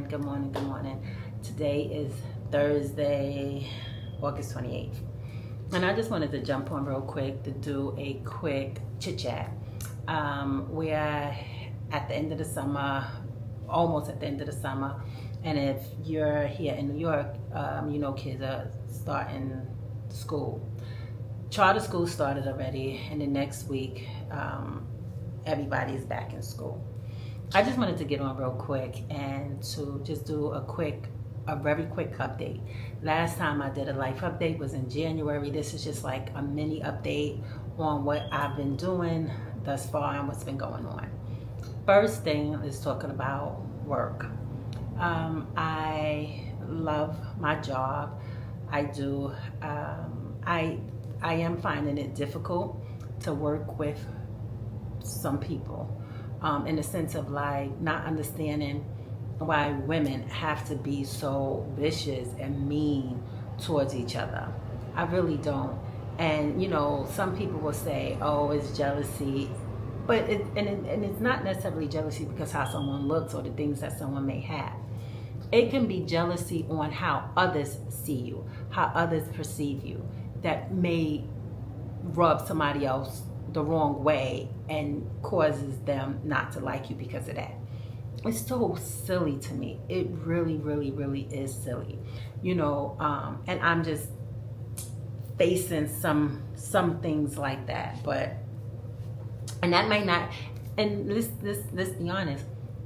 good morning, good morning. Today is Thursday, August 28th. And I just wanted to jump on real quick to do a quick chit chat. We are at the end of the summer, almost at the end of the summer. And if you're here in New York, you know kids are starting school. Charter school started already, and then next week, everybody's back in school. I just wanted to get on real quick and to just do a very quick update. Last time I did a life update was in January. This is just like a mini update on what I've been doing thus far and what's been going on. First thing is talking about work. I love my job. I do. I am finding it difficult to work with some people. In the sense of like not understanding why women have to be so vicious and mean towards each other. I really don't. And you know, some people will say, "Oh, it's jealousy," but it's not necessarily jealousy because how someone looks or the things that someone may have. It can be jealousy on how others see you, how others perceive you, that may rub somebody else the wrong way and causes them not to like you because of that. It's so silly to me. It really, really, really is silly, you know. And I'm just facing some things like that, and that may not. And let's be honest.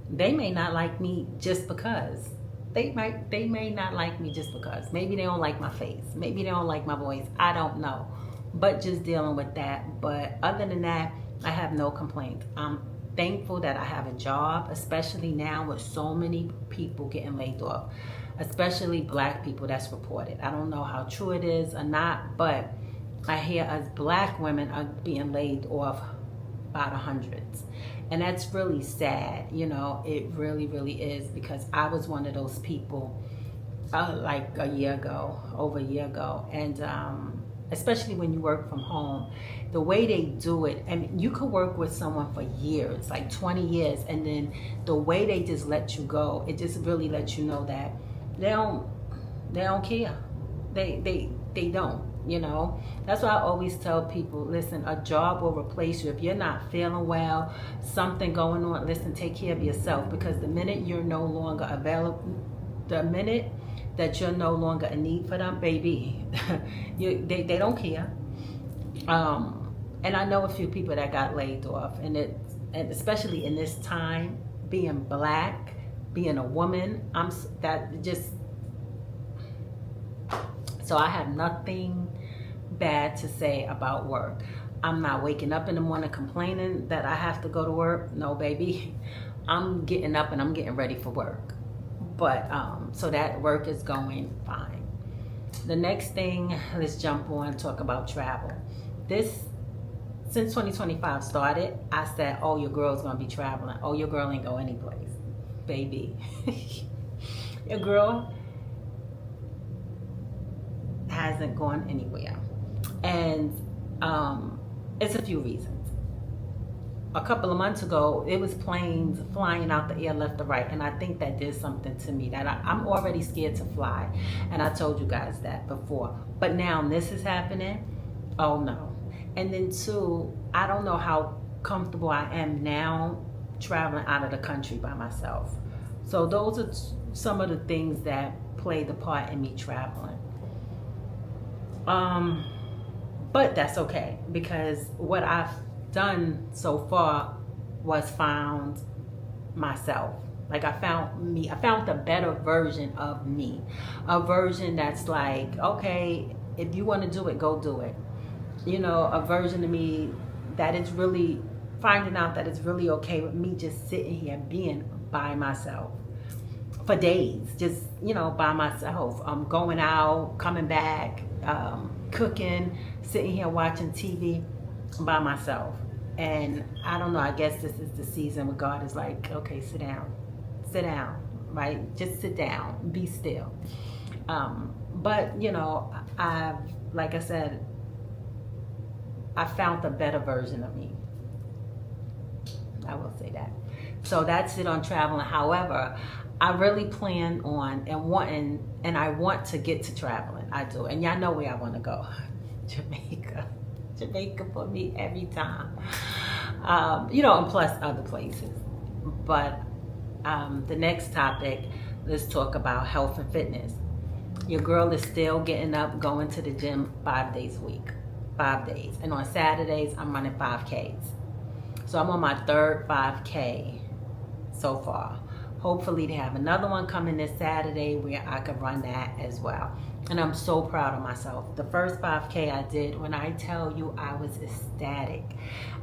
They may not like me just because. They may not like me just because. Maybe they don't like my face. Maybe they don't like my voice. I don't know. But just dealing with that. But other than that, I have no complaints. I'm thankful that I have a job, especially now with so many people getting laid off, especially black people that's reported. I don't know how true it is or not, but I hear us black women are being laid off by the hundreds. And that's really sad, you know, it really, really is, because I was one of those people like over a year ago. And especially when you work from home, the way they do it, I mean, you could work with someone for years, like 20 years, and then the way they just let you go, it just really lets you know that they don't care. They don't, you know. That's why I always tell people, listen, a job will replace you. If you're not feeling well, something going on, listen, take care of yourself, because the minute you're no longer available, the minute that you're no longer a need for them, baby, they don't care. And I know a few people that got laid off, and especially in this time, being black, being a woman, so I have nothing bad to say about work. I'm not waking up in the morning complaining that I have to go to work. No, baby, I'm getting up and I'm getting ready for work. But so that work is going fine. The next thing, let's jump on, talk about travel. Since 2025 started, I said, oh, your girl's gonna be traveling. Oh, your girl ain't go anyplace. Baby, your girl hasn't gone anywhere. And it's a few reasons. A couple of months ago, it was planes flying out the air left to right, and I think that did something to me, that I'm already scared to fly, and I told you guys that before. But now this is happening. Oh no. And then two, I don't know how comfortable I am now traveling out of the country by myself. So those are some of the things that played the part in me traveling. But that's okay, because what I've done so far was found myself. Like I found the better version of me, a version that's like, okay, if you want to do it, go do it. You know, a version of me that is really finding out that it's really okay with me just sitting here being by myself for days, just, you know, by myself. I'm going out, coming back, cooking, sitting here watching TV by myself. And I don't know, I guess this is the season where God is like, okay, sit down, right? Just sit down, be still. But you know, like I said, I found a better version of me. I will say that. So that's it on traveling. However, I really plan on and I want to get to traveling. I do. And y'all know where I want to go. Jamaica. Jamaica for me every time. And plus other places. But the next topic, let's talk about health and fitness. Your girl is still getting up, going to the gym 5 days a week. 5 days. And on Saturdays, I'm running 5Ks. So I'm on my third 5K so far. Hopefully they have another one coming this Saturday where I could run that as well. And I'm so proud of myself. The first 5K I did, when I tell you I was ecstatic.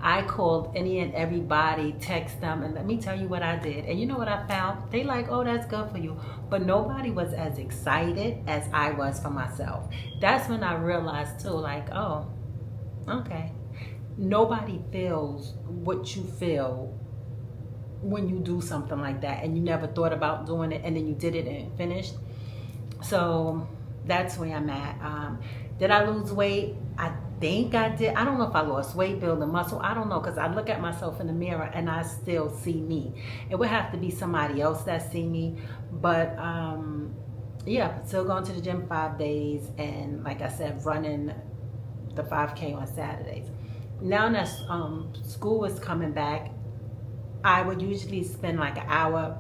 I called any and everybody, text them, and let me tell you what I did. And you know what I found? They like, oh, that's good for you. But nobody was as excited as I was for myself. That's when I realized too, like, oh, okay. Nobody feels what you feel when you do something like that and you never thought about doing it and then you did it and finished. So that's where I'm at. Did I lose weight? I think I did. I don't know if I lost weight, building muscle. I don't know, because I look at myself in the mirror and I still see me. It would have to be somebody else that see me. But yeah, still going to the gym 5 days, and like I said, running the 5K on Saturdays. Now that school is coming back, I would usually spend like an hour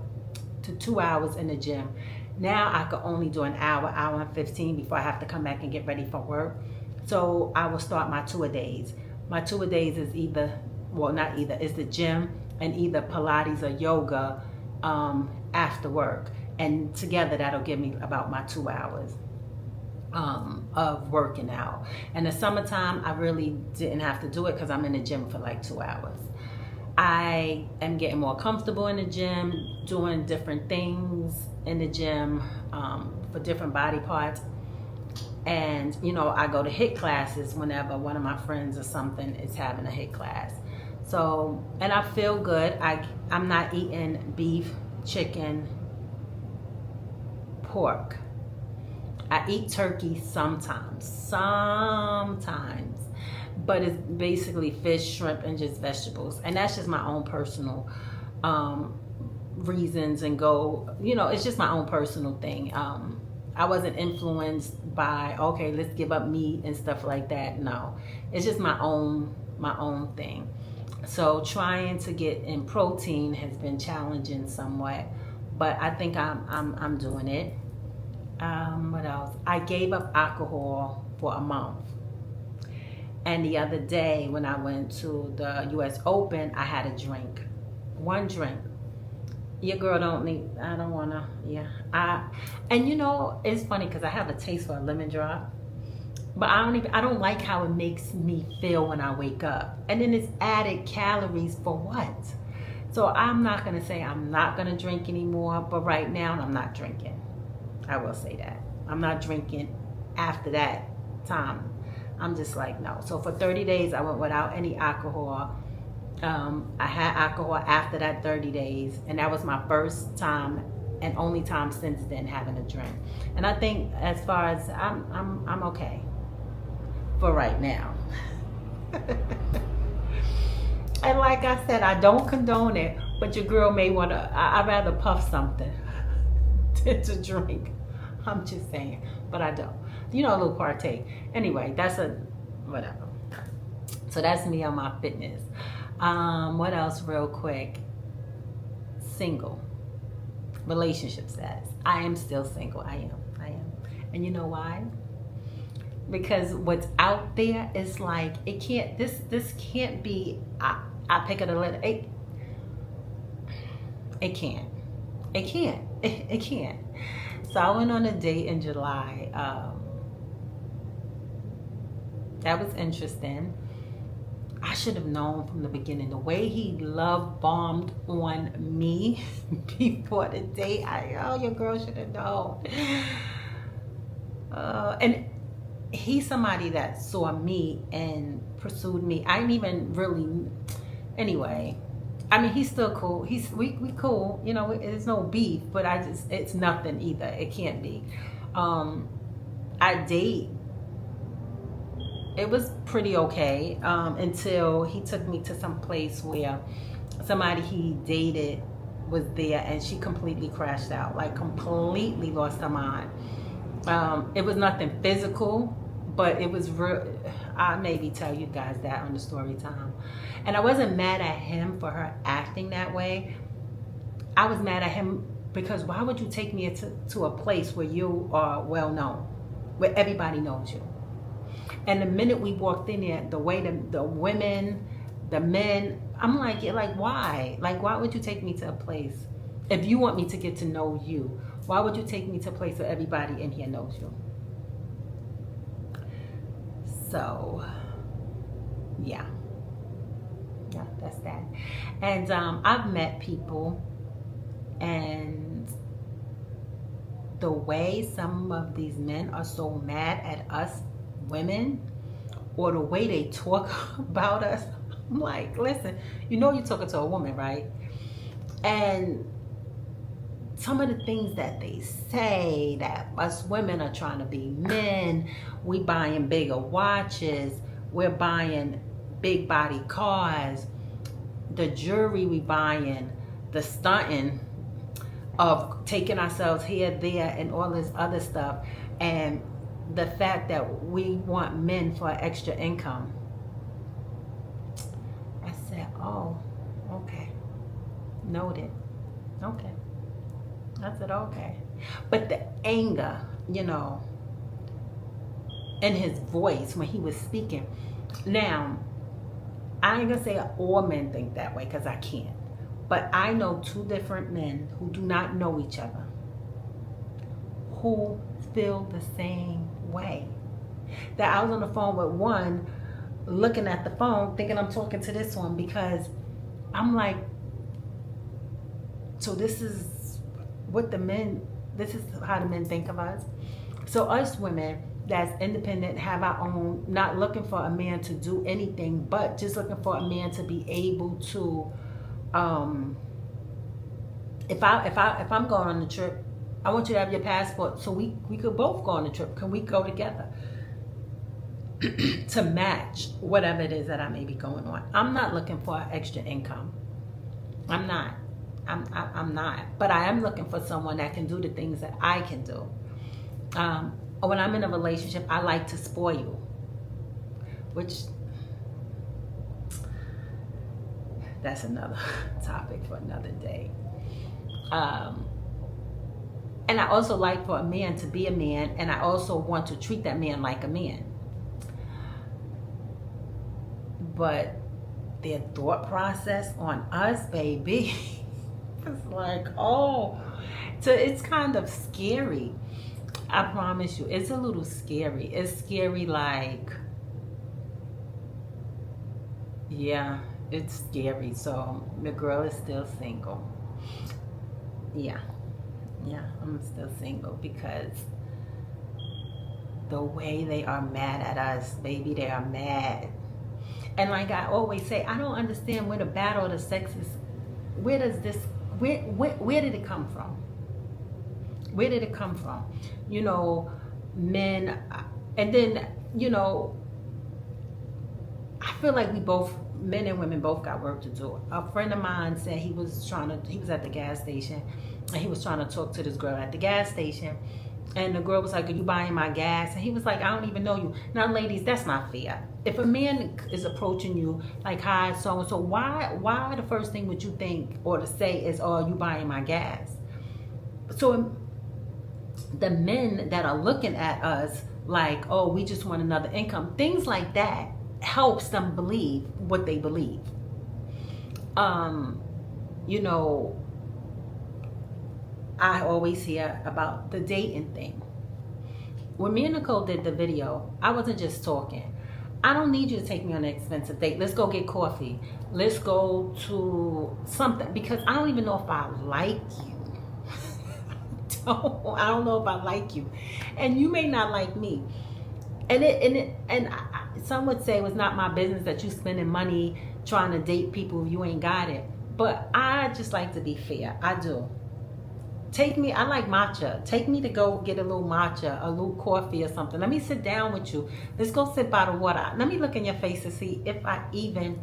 to 2 hours in the gym. Now I could only do an hour, hour and 15 before I have to come back and get ready for work. So I will start my 2-a-days. My 2-a-days is is the gym and either Pilates or yoga after work. And together that'll give me about my 2 hours of working out. In the summertime, I really didn't have to do it because I'm in the gym for like 2 hours. I am getting more comfortable in the gym, doing different things in the gym for different body parts. And, I go to HIIT classes whenever one of my friends or something is having a HIIT class. So, and I feel good. I'm not eating beef, chicken, pork. I eat turkey sometimes, but it's basically fish, shrimp, and just vegetables. And that's just my own personal reasons and it's just my own personal thing. I wasn't influenced by, okay, let's give up meat and stuff like that. No, it's just my own thing. So trying to get in protein has been challenging somewhat, but I think I'm doing it. What else? I gave up alcohol for a month. And the other day when I went to the US Open, I had a drink. One drink. Your girl don't need, I don't wanna, yeah. It's funny because I have a taste for a lemon drop, but I don't like how it makes me feel when I wake up. And then it's added calories for what? So I'm not gonna say I'm not gonna drink anymore, but right now I'm not drinking. I will say that. I'm not drinking after that time. I'm just like, no. So for 30 days, I went without any alcohol. I had alcohol after that 30 days, and that was my first time and only time since then having a drink. And I think as far as I'm okay for right now. And like I said, I don't condone it, but your girl may want to, I'd rather puff something than to drink. I'm just saying, but I don't. A little partake. Anyway, that's whatever. So that's me on my fitness. What else real quick? Single. Relationship status. I am still single. I am. And you know why? Because what's out there is like, it can't, this can't be, I pick it a little, it can't. It can't. So I went on a date in July. That was interesting. I should have known from the beginning. The way he love bombed on me before the date. Your girl should have known. And he's somebody that saw me and pursued me. I didn't even really. Anyway, he's still cool. We cool. There's no beef, but it's nothing either. It can't be. I date. It was pretty okay until he took me to some place where somebody he dated was there, and she completely crashed out, like completely lost her mind. It was nothing physical, but it was real. I maybe tell you guys that on the story time. And I wasn't mad at him for her acting that way. I was mad at him because why would you take me to a place where you are well known, where everybody knows you? And the minute we walked in there, the way the women, the men, I'm like, yeah, like why? Like why would you take me to a place if you want me to get to know you? Why would you take me to a place where everybody in here knows you? So, yeah, that's that. And I've met people, and the way some of these men are so mad at us women, or the way they talk about us, I'm like, listen, you know you're talking to a woman, right? And some of the things that they say, that us women are trying to be men, we buying bigger watches, we're buying big body cars, the jewelry we buying, the stunting of taking ourselves here, there, and all this other stuff, and the fact that we want men for extra income. I said, oh, okay, noted, okay. I said, okay. But the anger, you know, in his voice when he was speaking. Now, I ain't gonna say all men think that way, because I can't. But I know two different men who do not know each other who feel the same way. That I was on the phone with one, looking at the phone, thinking I'm talking to this one, because I'm like, so this is what the men, this is how the men think of us. So us women that's independent, have our own, not looking for a man to do anything, but just looking for a man to be able to, if I'm going on the trip, I want you to have your passport so we could both go on the trip. Can we go together to match whatever it is that I may be going on? I'm not looking for extra income. I'm not. I'm not. But I am looking for someone that can do the things that I can do. When I'm in a relationship, I like to spoil you, which that's another topic for another day. And I also like for a man to be a man, and I also want to treat that man like a man. But their thought process on us, baby, it's like, oh, so it's kind of scary. I promise you, it's a little scary. It's scary, like, yeah, it's scary. So the girl is still single. Yeah, I'm still single, because the way they are mad at us, baby, they are mad. And like I always say, I don't understand where the battle of the sexes, where did it come from? Where did it come from? You know, men, and then, you know, I feel like we both, men and women, both got work to do. A friend of mine said he was at the gas station, and he was trying to talk to this girl at the gas station. And the girl was like, are you buying my gas? And he was like, I don't even know you. Now, ladies, that's not fair. If a man is approaching you like, hi, so-and-so, why the first thing would you think or to say is, oh, are you buying my gas? So the men that are looking at us like, oh, we just want another income, things like that helps them believe what they believe. You know, I always hear about the dating thing. When me and Nicole did the video, I wasn't just talking. I don't need you to take me on an expensive date. Let's go get coffee. Let's go to something, because I don't even know if I like you. I don't know if I like you, and you may not like me. And some would say it was not my business that you spending money trying to date people if you ain't got it. But I just like to be fair. I do. Take me, I like matcha. Take me to go get a little matcha, a little coffee or something. Let me sit down with you. Let's go sit by the water. Let me look in your face to see if I even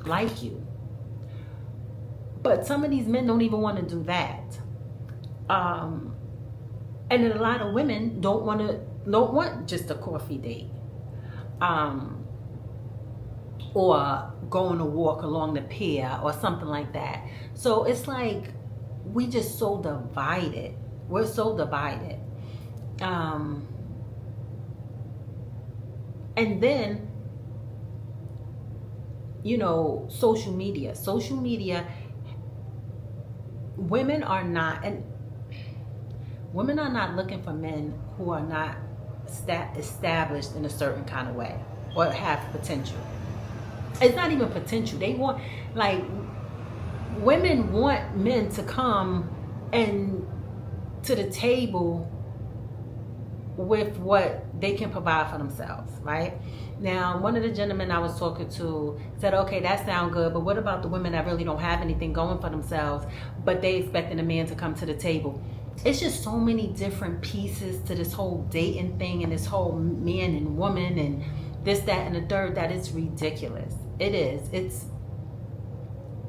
like you. But some of these men don't even want to do that. And then a lot of women don't want just a coffee date. Or going to walk along the pier or something like that. So it's like we just so divided. We're so divided. And then, social media. Social media, women are not looking for men who are not established in a certain kind of way or have potential. It's not even potential. They want, like, women want men to come and to the table with what they can provide for themselves, right? Now, one of the gentlemen I was talking to said, okay, that sounds good, but what about the women that really don't have anything going for themselves, but they expecting a man to come to the table? It's just so many different pieces to this whole dating thing and this whole man and woman and this, that, and the third, that it's ridiculous. It is.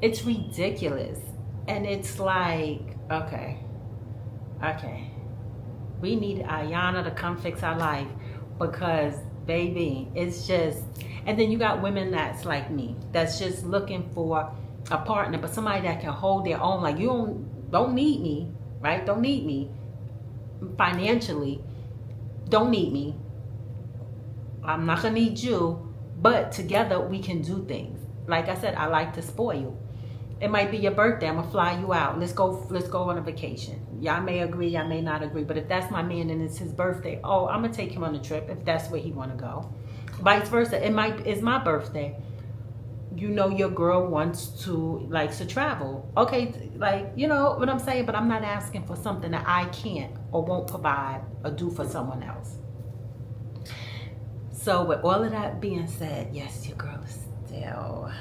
It's ridiculous. And it's like, okay. We need Ayana to come fix our life because, baby, it's just... And then you got women that's like me, that's just looking for a partner, but somebody that can hold their own. Like, you don't need me, right? Don't need me financially. Don't need me. I'm not gonna need you, but together we can do things. Like I said, I like to spoil. It might be your birthday. I'm gonna fly you out. Let's go on a vacation. Y'all may agree, y'all may not agree, but if that's my man and it's his birthday, I'm gonna take him on a trip if that's where he wanna go. Vice versa, it's my birthday. Your girl likes to travel. Okay, like, you know what I'm saying? But I'm not asking for something that I can't or won't provide or do for someone else. So with all of that being said, yes, your girl is still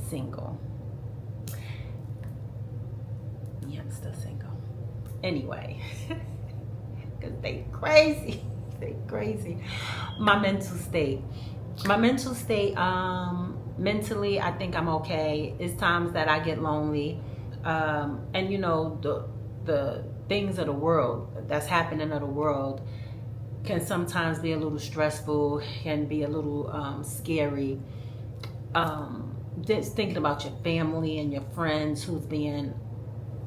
single. Yeah, I'm still single. Anyway, because they crazy. They crazy. My mental state. Mentally, I think I'm okay. It's times that I get lonely. And the things of the world that's happening in the world can sometimes be a little stressful, can be a little scary. Just thinking about your family and your friends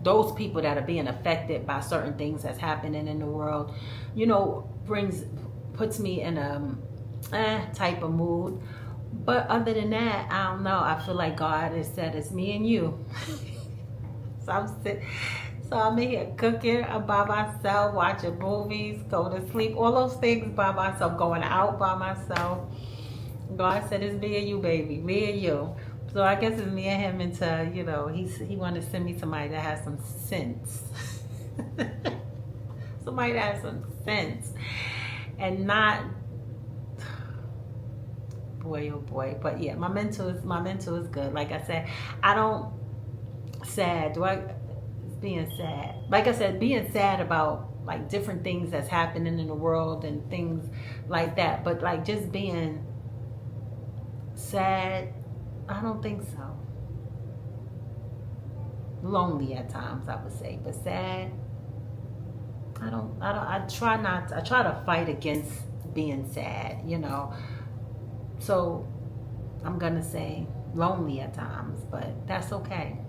those people that are being affected by certain things that's happening in the world, puts me in a type of mood. But other than that, I don't know. I feel like God has said it's me and you. So I'm in here cooking by myself, watching movies, going to sleep, all those things by myself, going out by myself. God said it's me and you, baby, me and you. So I guess it's me and him until, he want to send me somebody that has some sense. Somebody that has some sense. And not, boy, oh boy. But yeah, my mental is good. Like I said, being sad. Like I said, being sad about like different things that's happening in the world and things like that. But like just being sad, I don't think so. Lonely at times, I would say, but sad, I try to fight against being sad, So I'm gonna say lonely at times, but that's okay.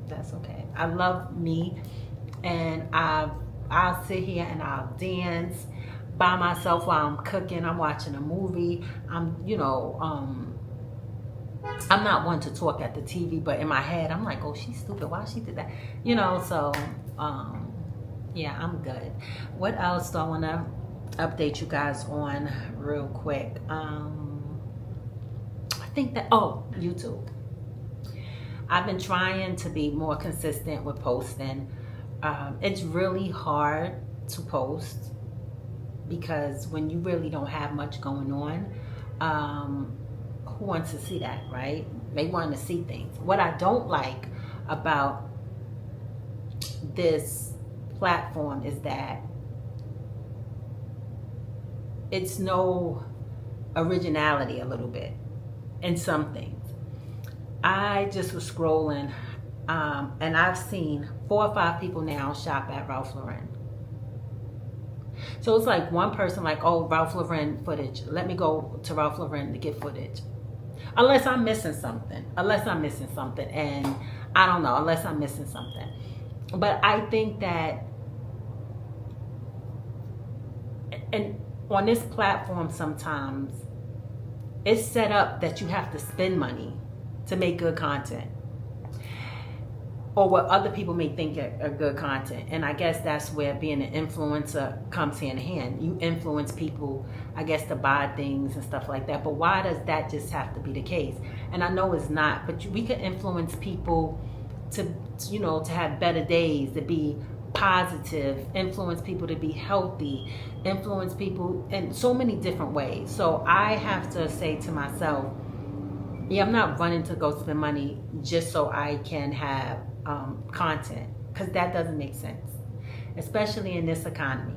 That's okay. I love me, and I'll sit here and I'll dance by myself while I'm cooking. I'm watching a movie. I'm not one to talk at the TV, but in my head, I'm like, oh, she's stupid. Why she did that? So, yeah, I'm good. What else do I want to update you guys on real quick? I think that, YouTube. I've been trying to be more consistent with posting. It's really hard to post because when you really don't have much going on, who wants to see that, right? They want to see things. What I don't like about this platform is that it's no originality a little bit in some things. I just was scrolling And I've seen 4 or 5 people now shop at Ralph Lauren. So it's like one person like, oh, Ralph Lauren footage. Let me go to Ralph Lauren to get footage. Unless I'm missing something. And I don't know, unless I'm missing something. But I think that, and on this platform sometimes, it's set up that you have to spend money to make good content. Or what other people may think are good content. And I guess that's where being an influencer comes hand in hand. You influence people, I guess, to buy things and stuff like that. But why does that just have to be the case? And I know it's not, but we could influence people to, you know, to have better days, to be positive, influence people to be healthy, influence people in so many different ways. So I have to say to myself, yeah, I'm not running to go spend money just so I can have content, because that doesn't make sense, especially in this economy.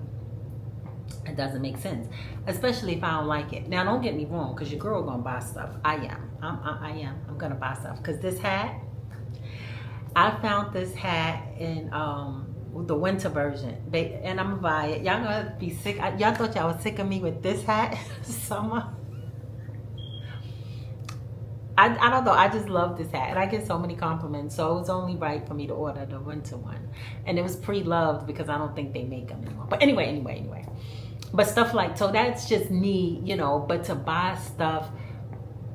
It doesn't make sense, especially if I don't like it. Now, don't get me wrong, because your girl gonna buy stuff. I'm gonna buy stuff, because this hat, I found this hat in the winter version, and I'm gonna buy it. Y'all gonna be sick. Y'all thought y'all was sick of me with this hat summer. I don't know, I just love this hat and I get so many compliments, so it was only right for me to order the winter one. And it was pre-loved because I don't think they make them anymore. But anyway. But stuff like, so that's just me, you know, but to buy stuff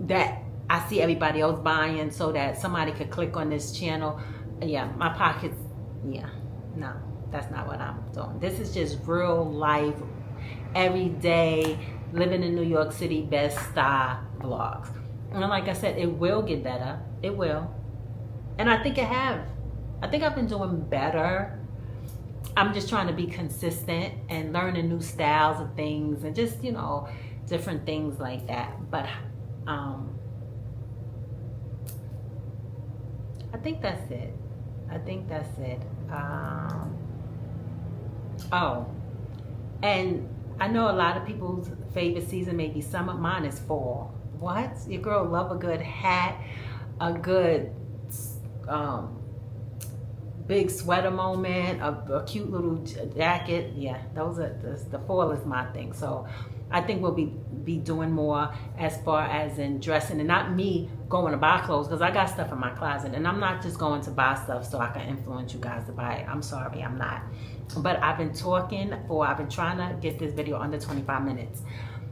that I see everybody else buying so that somebody could click on this channel, yeah, my pockets, yeah, no, that's not what I'm doing. This is just real life, everyday, living in New York City, best style vlogs. And like I said, it will get better. It will. And I think it have. I think I've been doing better. I'm just trying to be consistent and learning new styles of things and just, you know, different things like that. But I think that's it. Oh, and I know a lot of people's favorite season may be summer. Mine is fall. What? Your girl love a good hat, a good big sweater moment, a cute little jacket. Yeah, those are the fall is my thing. So I think we'll be doing more as far as in dressing, and not me going to buy clothes, because I got stuff in my closet, and I'm not just going to buy stuff so I can influence you guys to buy it. I'm sorry, I'm not. But I've been trying to get this video under 25 minutes.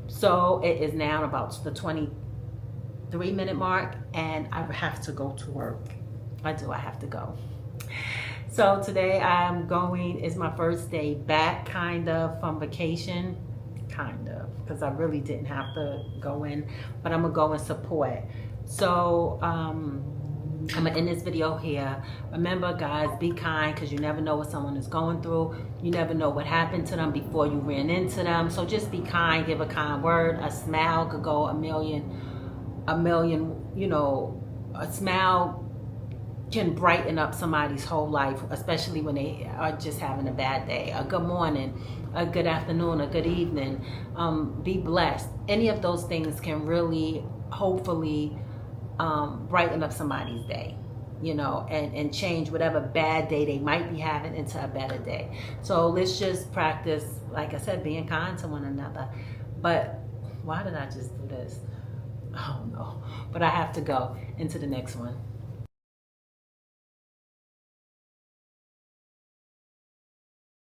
So it is now about the 23-minute mark, and I have to go to work. I have to go. So today it's my first day back, kind of, from vacation, kind of, because I really didn't have to go in, but I'm gonna go and support. So I'm gonna end this video here. Remember, guys, be kind, because you never know what someone is going through. You never know what happened to them before you ran into them. So just be kind, give a kind word. A smile could go a million, you know, a smile can brighten up somebody's whole life, especially when they are just having a bad day. A good morning, a good afternoon, a good evening. Be blessed. Any of those things can really, hopefully, brighten up somebody's day, you know, and change whatever bad day they might be having into a better day. So let's just practice, like I said, being kind to one another. But why did I just do this? Oh no, but I have to go into the next one.